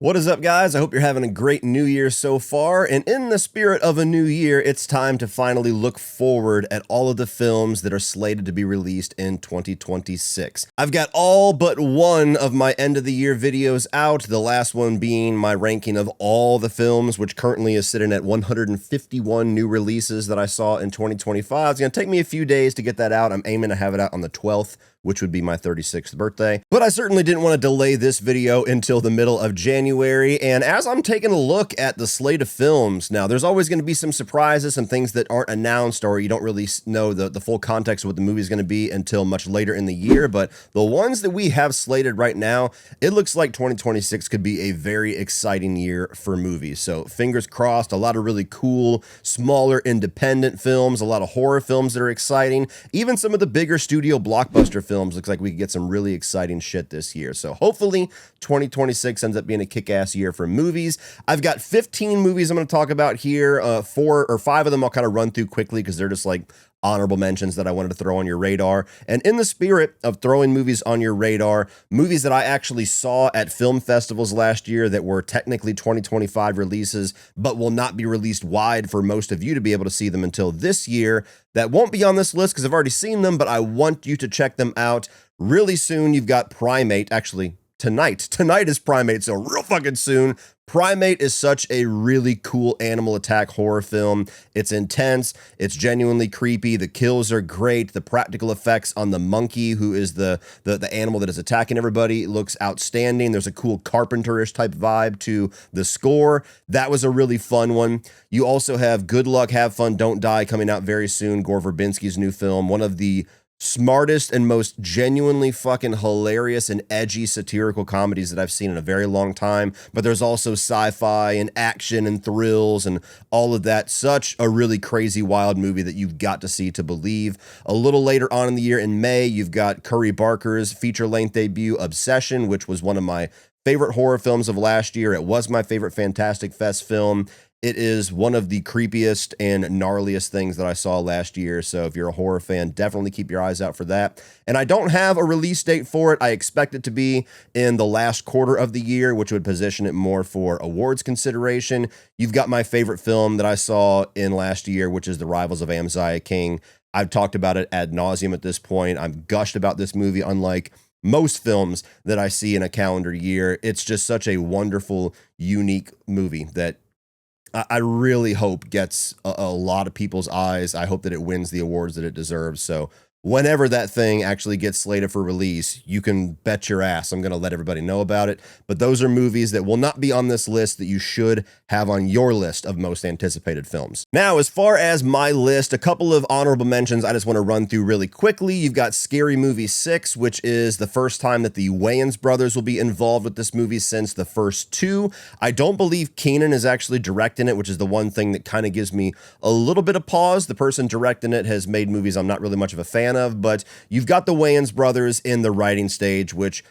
What is up, guys? I hope you're having a great new year so far. And in the spirit of a new year, it's time to finally look forward at all of the films that are slated to be released in 2026. I've got all but one of my end of the year videos out, the last one being my ranking of all the films, which currently is sitting at 151 new releases that I saw in 2025. It's going to take me a few days to get that out. I'm aiming to have it out on the 12th, which would be my 36th birthday. But I certainly didn't want to delay this video until the middle of January. And as I'm taking a look at the slate of films, now there's always going to be some surprises, some things that aren't announced, or you don't really know the full context of what the movie is going to be until much later in the year. But the ones that we have slated right now, it looks like 2026 could be a very exciting year for movies. So fingers crossed, a lot of really cool, smaller independent films, a lot of horror films that are exciting, even some of the bigger studio blockbuster films. Looks like we could get some really exciting shit this year. So hopefully 2026 ends up being a kick-ass year for movies. I've got 15 movies I'm going to talk about here. 4 or 5 of them I'll kind of run through quickly because they're just like honorable mentions that I wanted to throw on your radar. And in the spirit of throwing movies on your radar, movies that I actually saw at film festivals last year that were technically 2025 releases, but will not be released wide for most of you to be able to see them until this year, that won't be on this list because I've already seen them, but I want you to check them out really soon. You've got Primate, actually tonight. Tonight is Primate, so real fucking soon. Primate is such a really cool animal attack horror film. It's intense. It's genuinely creepy. The kills are great. The practical effects on the monkey, who is the animal that is attacking everybody, looks outstanding. There's a cool Carpenter-ish type vibe to the score. That was a really fun one. You also have Good Luck, Have Fun, Don't Die coming out very soon. Gore Verbinski's new film. One of the smartest and most genuinely fucking hilarious and edgy satirical comedies that I've seen in a very long time. But there's also sci-fi and action and thrills and all of that. Such a really crazy, wild movie that you've got to see to believe. A little later on in the year, in May, you've got Curry Barker's feature-length debut, Obsession, which was one of my favorite horror films of last year. It was my favorite Fantastic Fest film. It is one of the creepiest and gnarliest things that I saw last year. So if you're a horror fan, definitely keep your eyes out for that. And I don't have a release date for it. I expect it to be in the last quarter of the year, which would position it more for awards consideration. You've got my favorite film that I saw in last year, which is The Rivals of Amaziah King. I've talked about it ad nauseum at this point. I'm gushed about this movie, unlike most films that I see in a calendar year. It's just such a wonderful, unique movie that I really hope gets a lot of people's eyes. I hope that it wins the awards that it deserves. So whenever that thing actually gets slated for release, you can bet your ass I'm going to let everybody know about it. But those are movies that will not be on this list that you should have on your list of most anticipated films. Now, as far as my list, a couple of honorable mentions I just want to run through really quickly. You've got Scary Movie 6, which is the first time that the Wayans brothers will be involved with this movie since the first 2. I don't believe Keenan is actually directing it, which is the one thing that kind of gives me a little bit of pause. The person directing it has made movies I'm not really much of a fan of, but you've got the Wayans brothers in the writing stage, which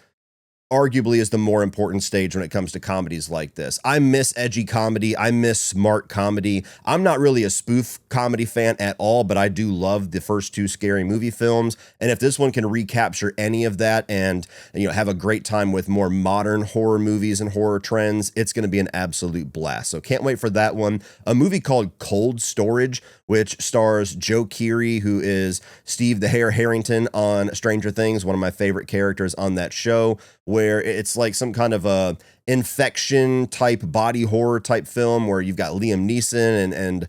arguably is the more important stage when it comes to comedies like this. I miss edgy comedy. I miss smart comedy. I'm not really a spoof comedy fan at all, but I do love the first 2 Scary Movie films. And if this one can recapture any of that and have a great time with more modern horror movies and horror trends, it's going to be an absolute blast. So can't wait for that one. A movie called Cold Storage, which stars Joe Keery, who is Steve the Hare Harrington on Stranger Things, one of my favorite characters on that show, where it's like some kind of a infection type body horror type film where you've got Liam Neeson and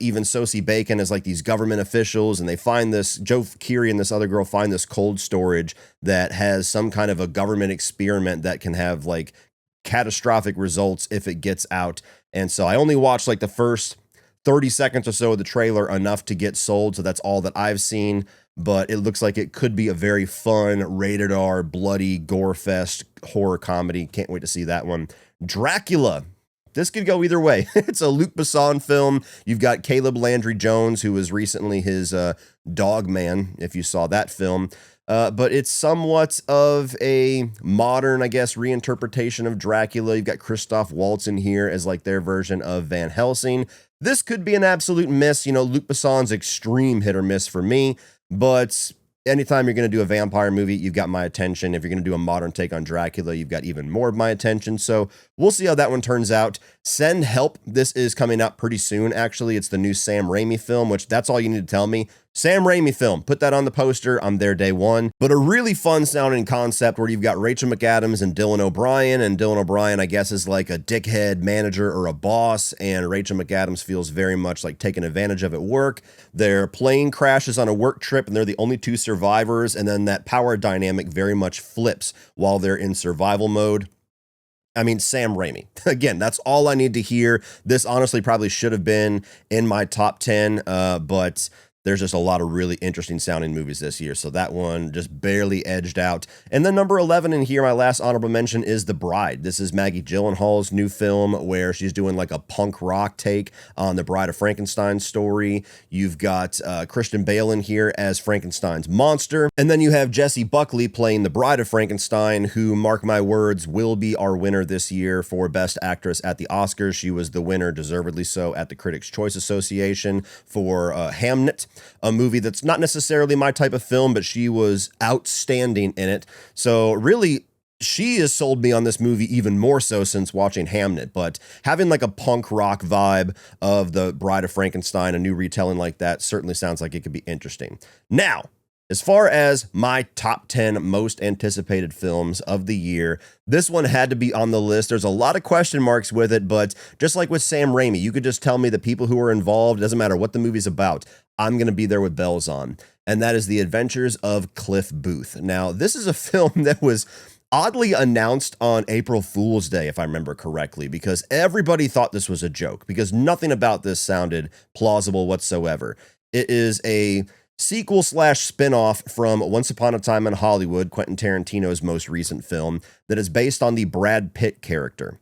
even Sosie Bacon as like these government officials, and they find this, Joe Keery and this other girl find this cold storage that has some kind of a government experiment that can have like catastrophic results if it gets out. And so I only watched like the first 30 seconds or so of the trailer, enough to get sold. So that's all that I've seen, but it looks like it could be a very fun, rated R, bloody, gore fest horror comedy. Can't wait to see that one. Dracula. This could go either way. It's a Luc Besson film. You've got Caleb Landry Jones, who was recently his Dog Man, if you saw that film. But it's somewhat of a modern, I guess, reinterpretation of Dracula. You've got Christoph Waltz in here as like their version of Van Helsing. This could be an absolute miss. Luc Besson's extreme hit or miss for me, but anytime you're going to do a vampire movie, you've got my attention. If you're going to do a modern take on Dracula, you've got even more of my attention. So we'll see how that one turns out. Send Help. This is coming out pretty soon, actually. It's the new Sam Raimi film, which that's all you need to tell me. Sam Raimi film. Put that on the poster. I'm there day one. But a really fun sounding concept where you've got Rachel McAdams and Dylan O'Brien. And Dylan O'Brien, I guess, is like a dickhead manager or a boss. And Rachel McAdams feels very much like taking advantage of at work. Their plane crashes on a work trip and they're the only two survivors. And then that power dynamic very much flips while they're in survival mode. I mean, Sam Raimi. Again, that's all I need to hear. This honestly probably should have been in my top 10, but there's just a lot of really interesting sounding movies this year. So that one just barely edged out. And then number 11 in here, my last honorable mention is The Bride. This is Maggie Gyllenhaal's new film where she's doing like a punk rock take on the Bride of Frankenstein story. You've got Christian Bale in here as Frankenstein's monster. And then you have Jessie Buckley playing the Bride of Frankenstein, who, mark my words, will be our winner this year for Best Actress at the Oscars. She was the winner, deservedly so, at the Critics' Choice Association for Hamnet, a movie that's not necessarily my type of film, but she was outstanding in it. So really, she has sold me on this movie even more so since watching Hamnet. But having like a punk rock vibe of the Bride of Frankenstein, a new retelling like that, certainly sounds like it could be interesting. Now, as far as my top 10 most anticipated films of the year, this one had to be on the list. There's a lot of question marks with it, but just like with Sam Raimi, you could just tell me the people who are involved, it doesn't matter what the movie's about, I'm going to be there with bells on. And that is The Adventures of Cliff Booth. Now, this is a film that was oddly announced on April Fool's Day, if I remember correctly, because everybody thought this was a joke, because nothing about this sounded plausible whatsoever. It is a sequel / spinoff from Once Upon a Time in Hollywood, Quentin Tarantino's most recent film, that is based on the Brad Pitt character.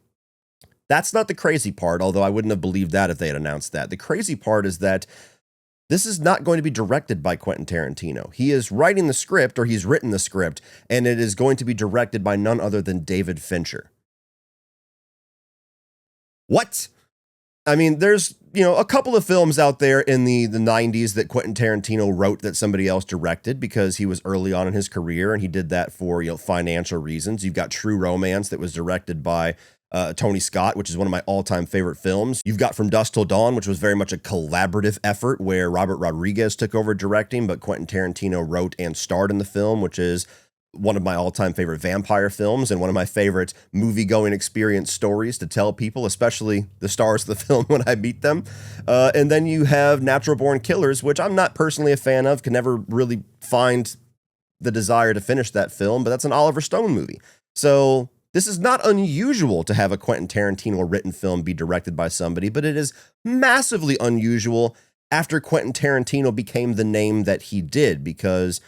That's not the crazy part, although I wouldn't have believed that if they had announced that. The crazy part is that this is not going to be directed by Quentin Tarantino. He is writing the script, or he's written the script, and it is going to be directed by none other than David Fincher. What? I mean, there's, a couple of films out there in the 90s that Quentin Tarantino wrote that somebody else directed because he was early on in his career and he did that for, financial reasons. You've got True Romance that was directed by Tony Scott, which is one of my all-time favorite films. You've got From Dusk Till Dawn, which was very much a collaborative effort where Robert Rodriguez took over directing, but Quentin Tarantino wrote and starred in the film, which is one of my all-time favorite vampire films and one of my favorite movie-going experience stories to tell people, especially the stars of the film when I meet them. And then you have Natural Born Killers, which I'm not personally a fan of, can never really find the desire to finish that film, but that's an Oliver Stone movie. So this is not unusual to have a Quentin Tarantino written film be directed by somebody, but it is massively unusual after Quentin Tarantino became the name that he did, because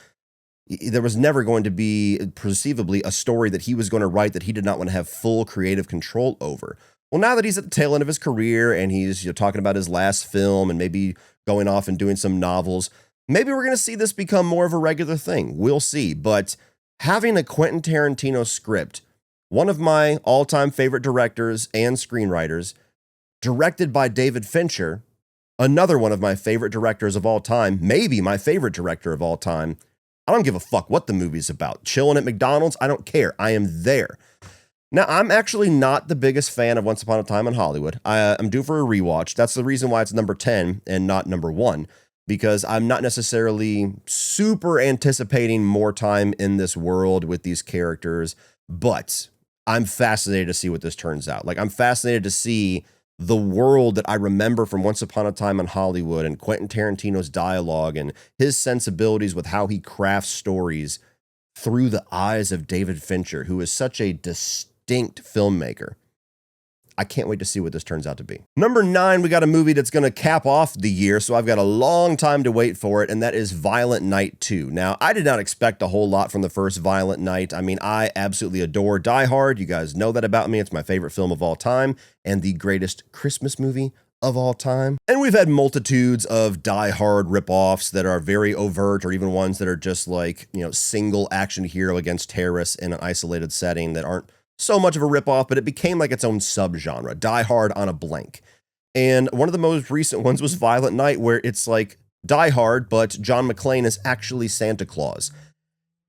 there was never going to be, perceivably, a story that he was going to write that he did not want to have full creative control over. Well, now that he's at the tail end of his career and he's talking about his last film and maybe going off and doing some novels, maybe we're going to see this become more of a regular thing. We'll see. But having a Quentin Tarantino script, one of my all-time favorite directors and screenwriters, directed by David Fincher, another one of my favorite directors of all time, maybe my favorite director of all time, I don't give a fuck what the movie's about. Chilling at McDonald's, I don't care. I am there. Now, I'm actually not the biggest fan of Once Upon a Time in Hollywood. I'm due for a rewatch. That's the reason why it's number 10 and not number 1, because I'm not necessarily super anticipating more time in this world with these characters, but I'm fascinated to see what this turns out. Like, I'm fascinated to see the world that I remember from Once Upon a Time in Hollywood and Quentin Tarantino's dialogue and his sensibilities with how he crafts stories through the eyes of David Fincher, who is such a distinct filmmaker. I can't wait to see what this turns out to be. Number 9, we got a movie that's going to cap off the year, so I've got a long time to wait for it, and that is Violent Night 2. Now, I did not expect a whole lot from the first Violent Night. I mean, I absolutely adore Die Hard. You guys know that about me. It's my favorite film of all time and the greatest Christmas movie of all time. And we've had multitudes of Die Hard ripoffs that are very overt, or even ones that are just like, single action hero against terrorists in an isolated setting that aren't so much of a ripoff, but it became like its own subgenre, Die Hard on a blank. And one of the most recent ones was Violent Night, where it's like Die Hard, but John McClane is actually Santa Claus.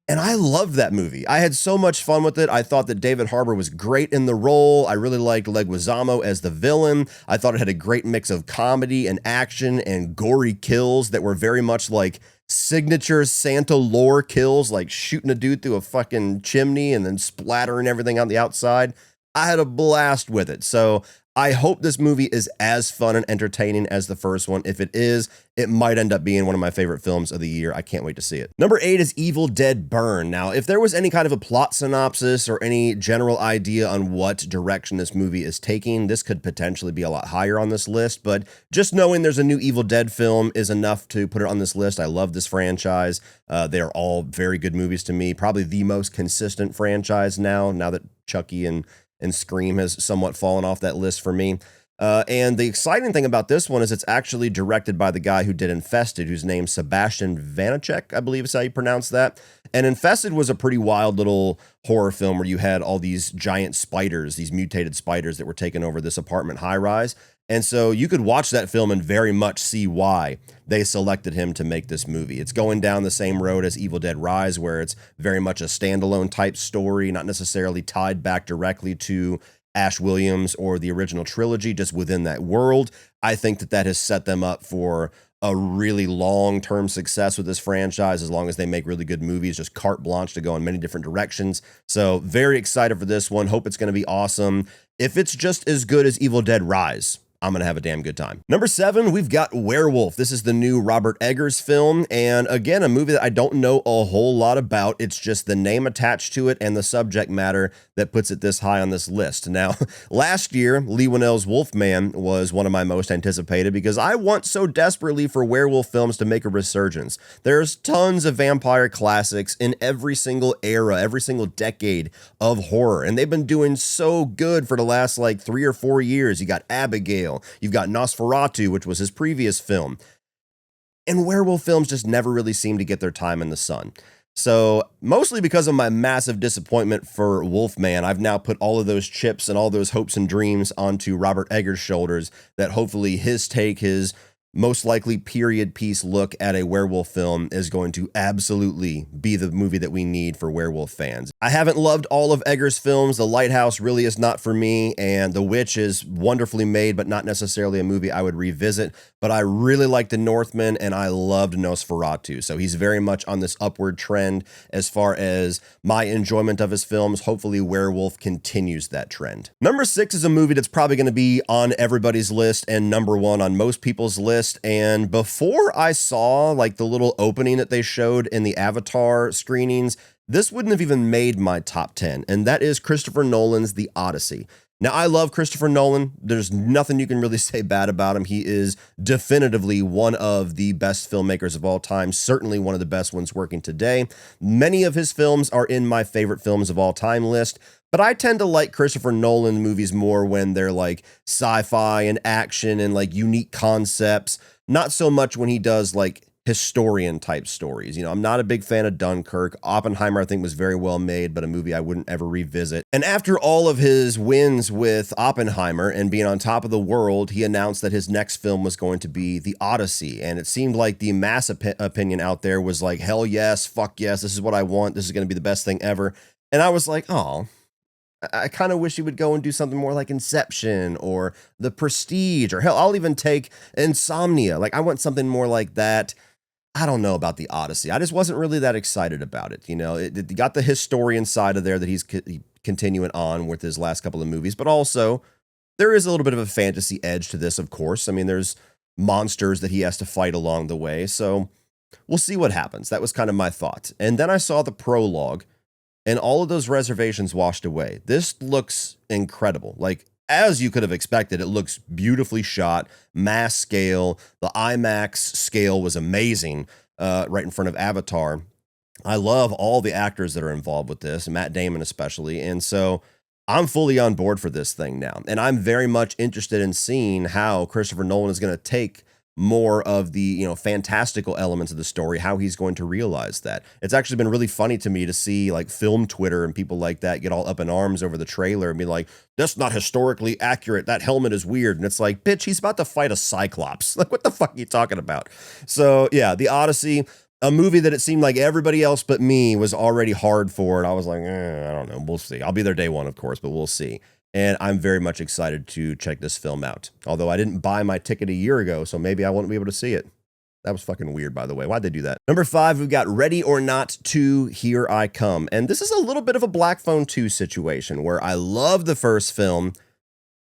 And I loved that movie. I had so much fun with it. I thought that David Harbour was great in the role. I really liked Leguizamo as the villain. I thought it had a great mix of comedy and action and gory kills that were very much like signature Santa lore kills, like shooting a dude through a fucking chimney and then splattering everything on the outside. I had a blast with it. So I hope this movie is as fun and entertaining as the first one. If it is, it might end up being one of my favorite films of the year. I can't wait to see it. Number 8 is Evil Dead Burn. Now, if there was any kind of a plot synopsis or any general idea on what direction this movie is taking, this could potentially be a lot higher on this list, but just knowing there's a new Evil Dead film is enough to put it on this list. I love this franchise. They are all very good movies to me. Probably the most consistent franchise now that Chucky and Scream has somewhat fallen off that list for me. And the exciting thing about this one is it's actually directed by the guy who did Infested, whose name's Sebastian Vanacek, I believe is how you pronounce that. And Infested was a pretty wild little horror film where you had all these giant spiders, these mutated spiders that were taking over this apartment high-rise. And so you could watch that film and very much see why they selected him to make this movie. It's going down the same road as Evil Dead Rise, where it's very much a standalone type story, not necessarily tied back directly to Ash Williams or the original trilogy, just within that world. I think that has set them up for a really long-term success with this franchise, as long as they make really good movies, just carte blanche to go in many different directions. So very excited for this one. Hope it's going to be awesome. If it's just as good as Evil Dead Rise, I'm going to have a damn good time. Number 7, we've got Werewolf. This is the new Robert Eggers film. And again, a movie that I don't know a whole lot about. It's just the name attached to it and the subject matter that puts it this high on this list. Now, last year, Leigh Whannell's Wolfman was one of my most anticipated because I want so desperately for werewolf films to make a resurgence. There's tons of vampire classics in every single era, every single decade of horror. And they've been doing so good for the last like 3 or 4 years. You got Abigail. You've got Nosferatu, which was his previous film. And werewolf films just never really seem to get their time in the sun. So, mostly because of my massive disappointment for Wolfman, I've now put all of those chips and all those hopes and dreams onto Robert Eggers' shoulders that hopefully his take, his most likely period piece look at a werewolf film is going to absolutely be the movie that we need for werewolf fans. I haven't loved all of Eggers' films. The Lighthouse really is not for me, and The Witch is wonderfully made, but not necessarily a movie I would revisit. But I really like The Northman, and I loved Nosferatu. So he's very much on this upward trend as far as my enjoyment of his films. Hopefully Werewolf continues that trend. Number 6 is a movie that's probably going to be on everybody's list and number 1 on most people's list. And before I saw like the little opening that they showed in the Avatar screenings, this wouldn't have even made my top 10. And that is Christopher Nolan's The Odyssey. Now, I love Christopher Nolan. There's nothing you can really say bad about him. He is definitively one of the best filmmakers of all time, certainly one of the best ones working today. Many of his films are in my favorite films of all time list, but I tend to like Christopher Nolan movies more when they're like sci-fi and action and like unique concepts, not so much when he does like historian type stories. You know, I'm not a big fan of Dunkirk. Oppenheimer, I think, was very well made, but a movie I wouldn't ever revisit. And after all of his wins with Oppenheimer and being on top of the world, he announced that his next film was going to be The Odyssey. And it seemed like the mass opinion out there was like, hell yes, fuck yes, this is what I want. This is going to be the best thing ever. And I was like, oh, I kind of wish he would go and do something more like Inception or The Prestige, or hell, I'll even take Insomnia. Like, I want something more like that. I don't know about The Odyssey. I just wasn't really that excited about it. You know, it got the historian side of there that he's continuing on with his last couple of movies, but also there is a little bit of a fantasy edge to this, of course. I mean, there's monsters that he has to fight along the way, so we'll see what happens. That was kind of my thought. And then I saw the prologue, and all of those reservations washed away. This looks incredible. Like, as you could have expected, it looks beautifully shot, mass scale. The IMAX scale was amazing, right in front of Avatar. I love all the actors that are involved with this, Matt Damon especially, and so I'm fully on board for this thing now. And I'm very much interested in seeing how Christopher Nolan is going to take more of the, fantastical elements of the story, how he's going to realize that. It's actually been really funny to me to see like film Twitter and people like that get all up in arms over the trailer and be like, that's not historically accurate. That helmet is weird. And it's like, bitch, he's about to fight a Cyclops. Like, what the fuck are you talking about? So yeah, The Odyssey, a movie that it seemed like everybody else but me was already hard for. And I was like, I don't know. We'll see. I'll be there day one, of course, but we'll see. And I'm very much excited to check this film out. Although I didn't buy my ticket a year ago, so maybe I won't be able to see it. That was fucking weird, by the way. Why'd they do that? Number 5, we've got Ready or Not 2, Here I Come. And this is a little bit of a Black Phone 2 situation where I love the first film,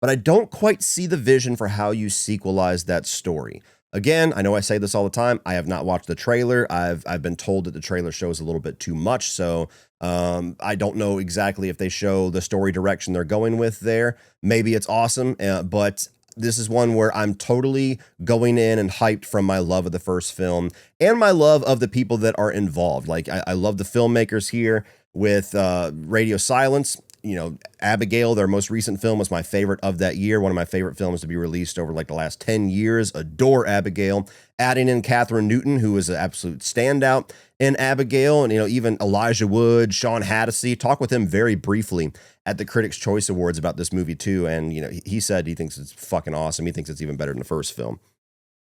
but I don't quite see the vision for how you sequelize that story. Again, I know I say this all the time. I have not watched the trailer. I've been told that the trailer shows a little bit too much, so I don't know exactly if they show the story direction they're going with there. Maybe it's awesome, but this is one where I'm totally going in and hyped from my love of the first film and my love of the people that are involved. Like, I love the filmmakers here with Radio Silence. Abigail, their most recent film, was my favorite of that year. One of my favorite films to be released over like the last 10 years. Adore Abigail. Adding in Catherine Newton, who is an absolute standout in Abigail. And, even Elijah Wood, Sean Hattasey. Talk with him very briefly at the Critics' Choice Awards about this movie too. And, he said he thinks it's fucking awesome. He thinks it's even better than the first film.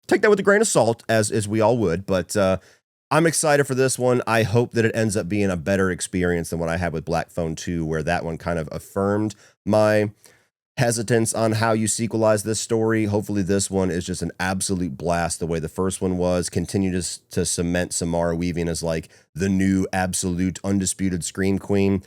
Take that with a grain of salt, as we all would. But, I'm excited for this one. I hope that it ends up being a better experience than what I had with Black Phone 2, where that one kind of affirmed my hesitance on how you sequelize this story. Hopefully this one is just an absolute blast the way the first one was. Continue to cement Samara Weaving as like the new absolute undisputed Scream Queen.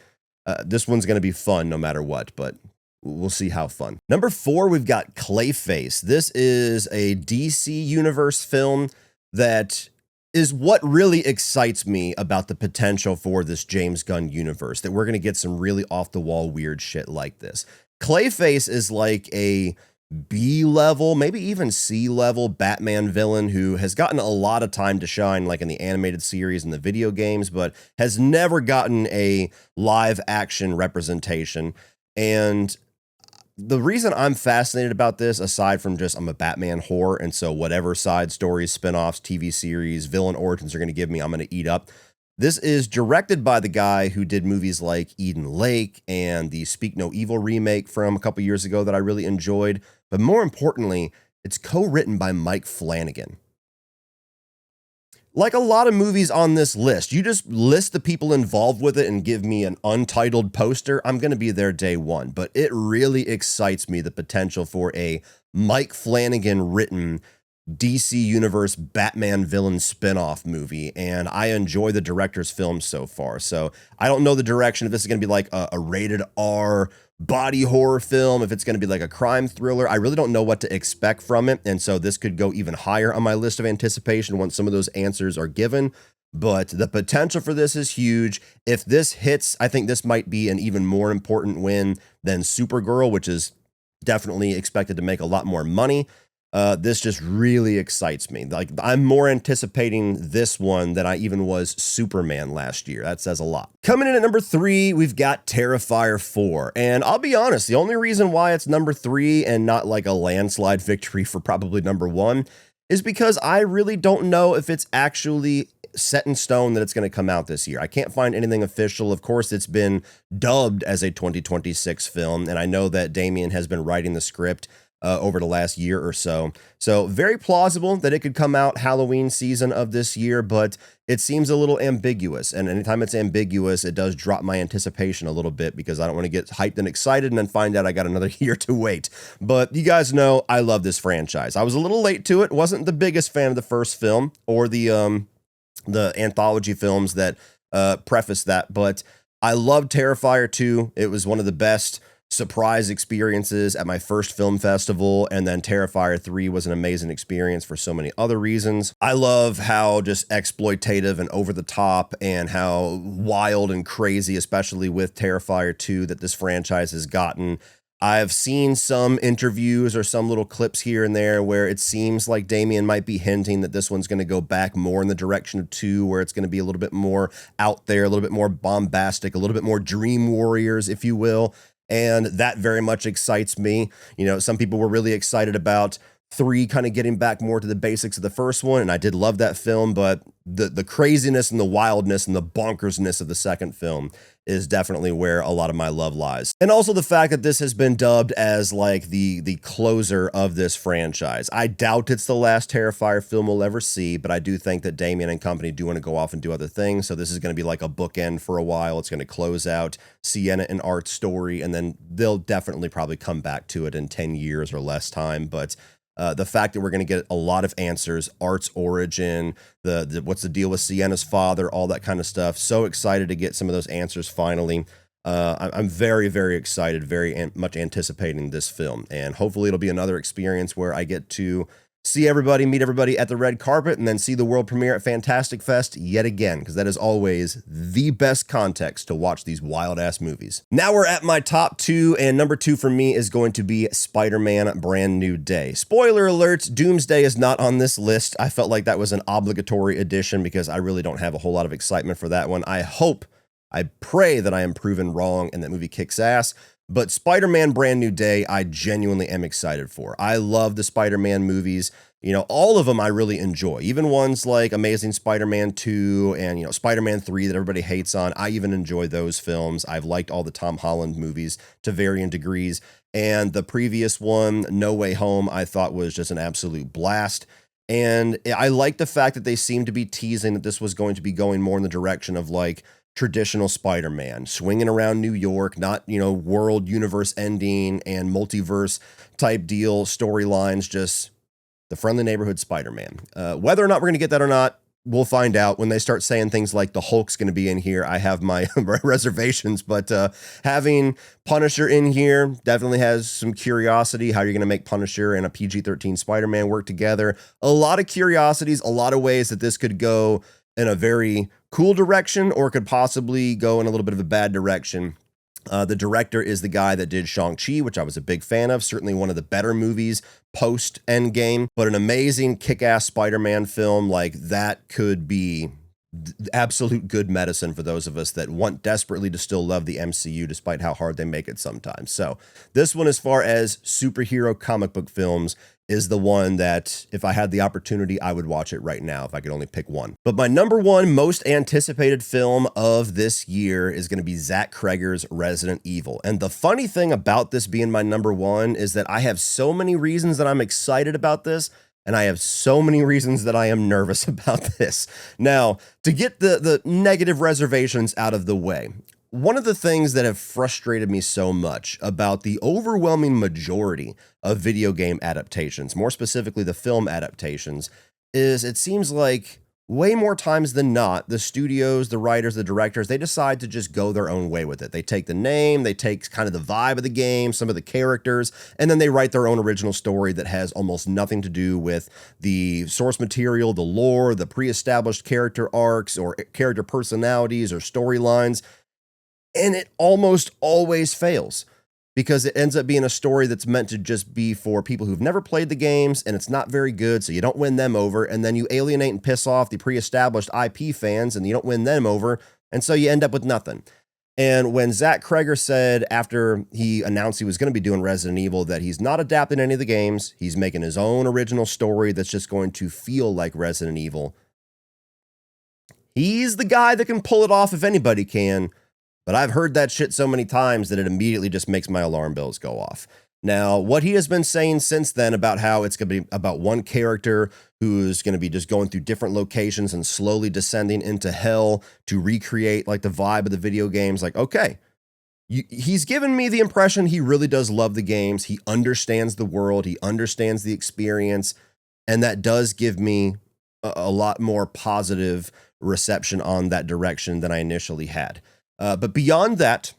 This one's going to be fun no matter what, but we'll see how fun. Number 4, we've got Clayface. This is a DC Universe film that is what really excites me about the potential for this James Gunn universe, that we're going to get some really off-the-wall weird shit like this. Clayface is like a B-level, maybe even C-level Batman villain who has gotten a lot of time to shine, like in the animated series and the video games, but has never gotten a live-action representation. And the reason I'm fascinated about this, aside from just I'm a Batman whore, and so whatever side stories, spinoffs, TV series, villain origins are going to give me, I'm going to eat up. This is directed by the guy who did movies like Eden Lake and the Speak No Evil remake from a couple years ago that I really enjoyed. But more importantly, it's co-written by Mike Flanagan. Like a lot of movies on this list, you just list the people involved with it and give me an untitled poster, I'm going to be there day one. But it really excites me, the potential for a Mike Flanagan written DC Universe Batman villain spinoff movie, and I enjoy the director's films so far. So I don't know the direction, if this is going to be like a rated R body horror film, if it's going to be like a crime thriller. I really don't know what to expect from it, and so this could go even higher on my list of anticipation once some of those answers are given. But the potential for this is huge. If this hits, I think this might be an even more important win than Supergirl, which is definitely expected to make a lot more money. This just really excites me. Like, I'm more anticipating this one than I even was Superman last year. That says a lot. Coming in at number 3, we've got Terrifier 4. And I'll be honest, the only reason why it's number 3 and not like a landslide victory for probably number 1 is because I really don't know if it's actually set in stone that it's going to come out this year. I can't find anything official. Of course, it's been dubbed as a 2026 film, and I know that Damien has been writing the script over the last year or so. So very plausible that it could come out Halloween season of this year, but it seems a little ambiguous. And anytime it's ambiguous, it does drop my anticipation a little bit because I don't want to get hyped and excited and then find out I got another year to wait. But you guys know I love this franchise. I was a little late to it. Wasn't the biggest fan of the first film or the anthology films that preface that, but I loved Terrifier 2. It was one of the best surprise experiences at my first film festival, and then Terrifier 3 was an amazing experience for so many other reasons. I love how just exploitative and over the top and how wild and crazy, especially with Terrifier 2, that this franchise has gotten. I've seen some interviews or some little clips here and there where it seems like Damien might be hinting that this one's going to go back more in the direction of 2, where it's going to be a little bit more out there, a little bit more bombastic, a little bit more Dream Warriors, if you will. And that very much excites me. You know, some people were really excited about 3 kind of getting back more to the basics of the first one, and I did love that film, but the craziness and the wildness and the bonkersness of the second film is definitely where a lot of my love lies. And also the fact that this has been dubbed as like the closer of this franchise. I doubt it's the last Terrifier film we'll ever see, but I do think that Damien and company do want to go off and do other things, so this is going to be like a bookend for a while. It's going to close out Sienna and Art's story, and then they'll definitely probably come back to it in 10 years or less time, but the fact that we're going to get a lot of answers, Art's origin, the what's the deal with Sienna's father, all that kind of stuff. So excited to get some of those answers finally. I'm very, very excited, very much anticipating this film. And hopefully it'll be another experience where I get to see everybody, meet everybody at the red carpet, and then see the world premiere at Fantastic Fest yet again, because that is always the best context to watch these wild-ass movies. Now we're at my top 2, and number 2 for me is going to be Spider-Man Brand New Day. Spoiler alert, Doomsday is not on this list. I felt like that was an obligatory addition because I really don't have a whole lot of excitement for that one. I pray that I am proven wrong and that movie kicks ass. But Spider-Man Brand New Day, I genuinely am excited for. I love the Spider-Man movies. You know, all of them I really enjoy. Even ones like Amazing Spider-Man 2 and, Spider-Man 3 that everybody hates on. I even enjoy those films. I've liked all the Tom Holland movies to varying degrees. And the previous one, No Way Home, I thought was just an absolute blast. And I like the fact that they seem to be teasing that this was going to be going more in the direction of like traditional Spider-Man, swinging around New York, not, world universe ending and multiverse type deal storylines, just the friendly neighborhood Spider-Man. Whether or not we're going to get that or not, we'll find out when they start saying things like the Hulk's going to be in here. I have my reservations, but having Punisher in here definitely has some curiosity. How you're going to make Punisher and a PG-13 Spider-Man work together. A lot of curiosities, a lot of ways that this could go in a very cool direction or could possibly go in a little bit of a bad direction. The director is the guy that did Shang-Chi, which I was a big fan of. Certainly one of the better movies post Endgame, but an amazing kick-ass Spider-Man film like that could be absolute good medicine for those of us that want desperately to still love the MCU despite how hard they make it sometimes. So this one, as far as superhero comic book films, is the one that if I had the opportunity, I would watch it right now if I could only pick one. But my number one most anticipated film of this year is going to be Zach Cregger's Resident Evil. And the funny thing about this being my number one is that I have so many reasons that I'm excited about this, and I have so many reasons that I am nervous about this. Now, to get the negative reservations out of the way, one of the things that have frustrated me so much about the overwhelming majority of video game adaptations, more specifically the film adaptations, is it seems like way more times than not, the studios, the writers, the directors, they decide to just go their own way with it. They take the name, they take kind of the vibe of the game, some of the characters, and then they write their own original story that has almost nothing to do with the source material, the lore, the pre-established character arcs or character personalities or storylines. And it almost always fails because it ends up being a story that's meant to just be for people who've never played the games, and it's not very good, so you don't win them over, and then you alienate and piss off the pre-established IP fans, and you don't win them over, and so you end up with nothing. And when Zach Cregger said after he announced he was going to be doing Resident Evil that he's not adapting any of the games, he's making his own original story that's just going to feel like Resident Evil, he's the guy that can pull it off if anybody can. But I've heard that shit so many times that it immediately just makes my alarm bells go off. Now, what he has been saying since then about how it's going to be about one character who's going to be just going through different locations and slowly descending into hell to recreate like the vibe of the video games, like, okay, he's given me the impression he really does love the games. He understands the world. He understands the experience. And that does give me a lot more positive reception on that direction than I initially had. But beyond that,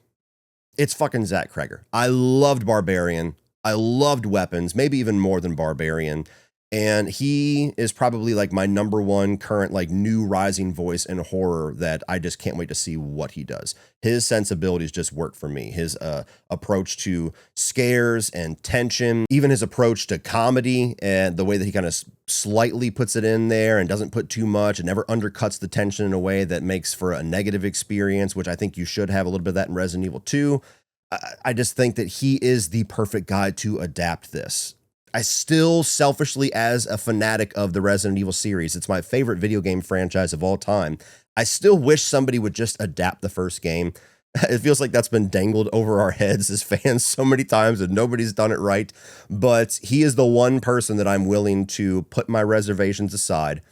it's fucking Zach Cregger. I loved Barbarian. I loved Weapons, maybe even more than Barbarian. And he is probably like my number one current, like new rising voice in horror that I just can't wait to see what he does. His sensibilities just work for me. His approach to scares and tension, even his approach to comedy and the way that he kind of slightly puts it in there and doesn't put too much and never undercuts the tension in a way that makes for a negative experience, which I think you should have a little bit of that in Resident Evil 2. I just think that he is the perfect guy to adapt this. I still selfishly, as a fanatic of the Resident Evil series, it's my favorite video game franchise of all time. I still wish somebody would just adapt the first game. It feels like that's been dangled over our heads as fans so many times and nobody's done it right. But he is the one person that I'm willing to put my reservations aside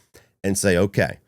and say, okay,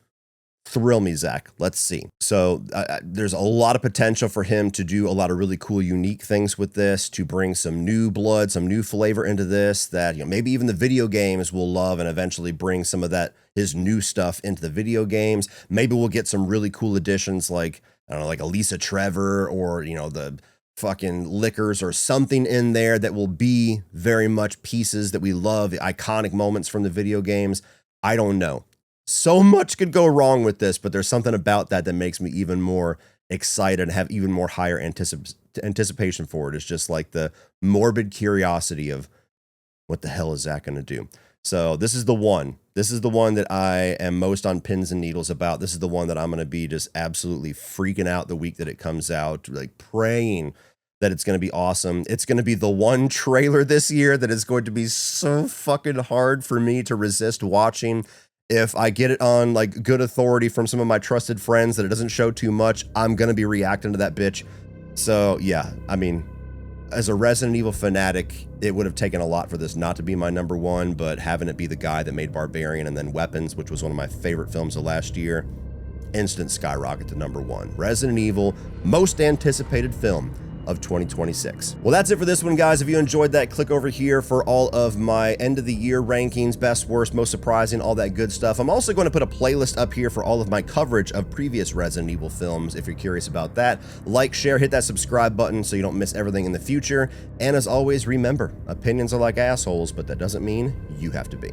thrill me, Zach. Let's see. So there's a lot of potential for him to do a lot of really cool, unique things with this, to bring some new blood, some new flavor into this that, you know, maybe even the video games will love and eventually bring some of that, his new stuff into the video games. Maybe we'll get some really cool additions like, I don't know, like Elisa Trevor or, you know, the fucking Lickers or something in there that will be very much pieces that we love, the iconic moments from the video games. I don't know. So much could go wrong with this, but there's something about that that makes me even more excited and have even more higher anticipation for it. It's just like the morbid curiosity of what the hell is Zach going to do? So this is the one. This is the one that I am most on pins and needles about. This is the one that I'm going to be just absolutely freaking out the week that it comes out, like praying that it's going to be awesome. It's going to be the one trailer this year that is going to be so fucking hard for me to resist watching. If I get it on like good authority from some of my trusted friends that it doesn't show too much, I'm going to be reacting to that bitch. So yeah, I mean, as a Resident Evil fanatic, it would have taken a lot for this not to be my number one, but having it be the guy that made Barbarian and then Weapons, which was one of my favorite films of last year, instant skyrocket to number one. Resident Evil, most anticipated film of 2026. Well, that's it for this one, guys. If you enjoyed that, click over here for all of my end of the year rankings, best, worst, most surprising, all that good stuff. I'm also going to put a playlist up here for all of my coverage of previous Resident Evil films if you're curious about that. Like, share, hit that subscribe button so you don't miss everything in the future. And as always, remember, opinions are like assholes, but that doesn't mean you have to be.